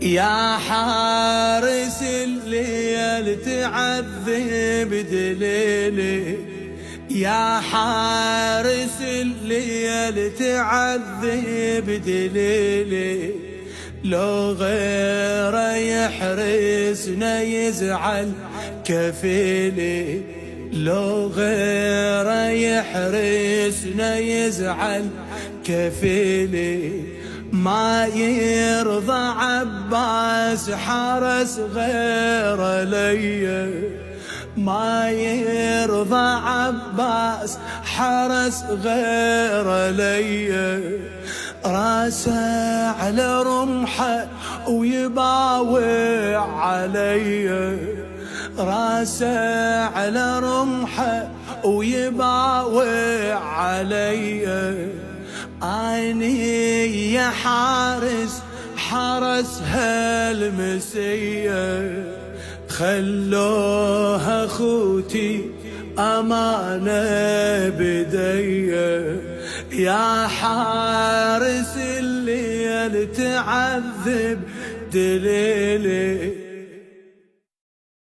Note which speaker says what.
Speaker 1: يا حارس الليل تعذب دليلي، يا حارس الليل تعذب دليلي، لو غيره يحرسنا يزعل كفيلي، لو غيره يحرسنا يزعل كفيلي. ما يرضى عباس حرس غير لي، ما يرضى عباس حرس غير لي، راسه على رمحه ويباوع علي، راسه على رمحه ويباوع علي. عيني يا حارس حرس هالمسية، خلوها خوتي أمانة بدي. يا حارس الليل تعذب دليلي،